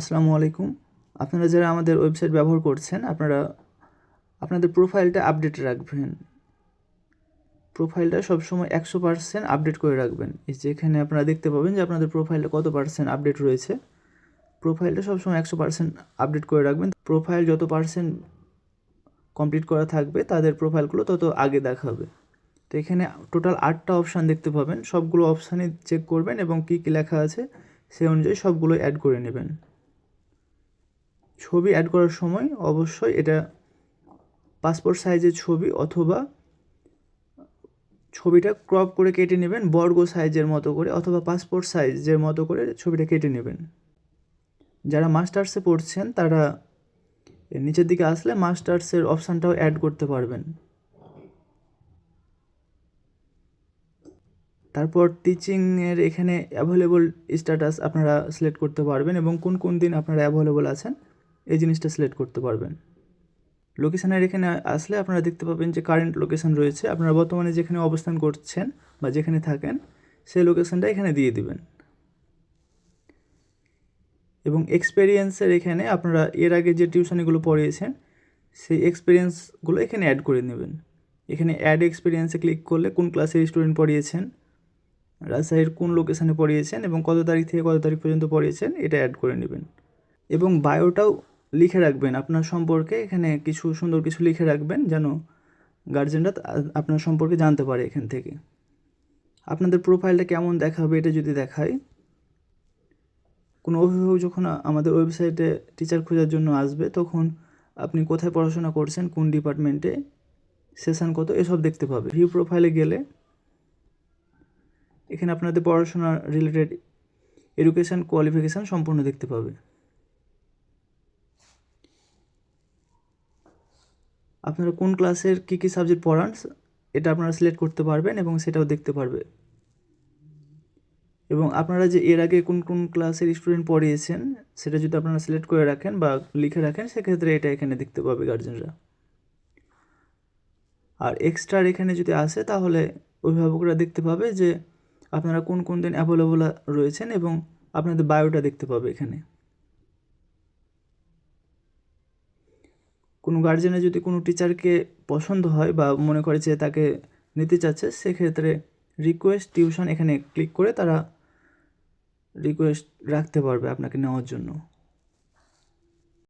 আসসালামু আলাইকুম। আপনারা যারা আমাদের ওয়েবসাইট ব্যবহার করছেন, আপনারা আপনাদের প্রোফাইলটা আপডেট রাখবেন। প্রোফাইলটা সবসময় 100% আপডেট করে রাখবেন। এই যে এখানে আপনারা দেখতে পাবেন যে আপনাদের প্রোফাইলটা কত পার্সেন্ট আপডেট রয়েছে। প্রোফাইলটা সবসময় 100% আপডেট করে রাখবেন। প্রোফাইল যত পার্সেন্ট কমপ্লিট করা থাকবে তাদের প্রোফাইলগুলো তত আগে দেখাবে। তো এখানে টোটাল 8টা অপশান দেখতে পাবেন। সবগুলো অপশানই চেক করবেন এবং কী কী লেখা আছে সেই অনুযায়ী সবগুলো অ্যাড করে নেবেন। ছবি অ্যাড করার সময় অবশ্যই এটা পাসপোর্ট সাইজের ছবি অথবা ছবিটা ক্রপ করে কেটে নেবেন বর্গ সাইজের মতো করে, অথবা পাসপোর্ট সাইজের মতো করে ছবিটা কেটে নেবেন। যারা মাস্টার্সে পড়ছেন তারা নিচের দিকে আসলে মাস্টার্সের অপশানটাও অ্যাড করতে পারবেন। তারপর টিচিংয়ের এখানে অ্যাভেলেবল স্ট্যাটাস আপনারা সিলেক্ট করতে পারবেন এবং কোন কোন দিন আপনারা অ্যাভেলেবল আছেন এই জিনিসটা সিলেক্ট করতে পারবেন। লোকেশানের এখানে আসলে আপনারা দেখতে পাবেন যে কারেন্ট লোকেশান রয়েছে। আপনারা বর্তমানে যেখানে অবস্থান করছেন বা যেখানে থাকেন সেই লোকেশানটা এখানে দিয়ে দিবেন। এবং এক্সপেরিয়েন্সের এখানে আপনারা এর আগে যে টিউশনিগুলো পড়িয়েছেন সেই এক্সপেরিয়েন্সগুলো এখানে অ্যাড করে নেবেন। এখানে অ্যাড এক্সপেরিয়েন্সে ক্লিক করলে কোন ক্লাসের স্টুডেন্ট পড়িয়েছেন, রাজশাহীর কোন লোকেশানে পড়িয়েছেন এবং কত তারিখ থেকে কত তারিখ পর্যন্ত পড়িয়েছেন এটা অ্যাড করে নেবেন। এবং বায়োটাও লিখে রাখবেন আপনার সম্পর্কে। এখানে কিছু সুন্দর কিছু লিখে রাখবেন যেন গার্জেনরা আপনার সম্পর্কে জানতে পারে এখান থেকে। আপনাদের প্রোফাইলটা কেমন দেখাবে এটা যদি দেখায়, কোনো অভিভাবক যখন আমাদের ওয়েবসাইটে টিচার খোঁজার জন্য আসবে তখন আপনি কোথায় পড়াশোনা করছেন, কোন ডিপার্টমেন্টে, সেশন কত, এসব দেখতে পাবে। ভিউ প্রোফাইলে গেলে এখানে আপনাদের পড়াশোনা রিলেটেড এডুকেশান কোয়ালিফিকেশান সম্পূর্ণ দেখতে পাবে। আপনারা কোন ক্লাসের কী কী সাবজেক্ট পড়ান এটা আপনারা সিলেক্ট করতে পারবেন এবং সেটাও দেখতে পারবে। এবং আপনারা যে এর আগে কোন কোন ক্লাসের স্টুডেন্ট পড়িয়েছেন সেটা যদি আপনারা সিলেক্ট করে রাখেন বা লিখে রাখেন সেক্ষেত্রে এটা এখানে দেখতে পাবে গার্জেনরা। আর এক্সট্রা এখানে যদি আসে তাহলে অভিভাবকরা দেখতে পাবে যে আপনারা কোন কোন দিন অ্যাভেলেবল রয়েছেন এবং আপনাদের বায়োটা দেখতে পাবে এখানে। কোনো গার্জেনের যদি কোনো টিচারকে পছন্দ হয় বা মনে করে যে তাকে নিতে চাচ্ছে সেক্ষেত্রে রিকোয়েস্ট টিউশন এখানে ক্লিক করে তারা রিকোয়েস্ট রাখতে পারবে আপনাকে নেওয়ার জন্য।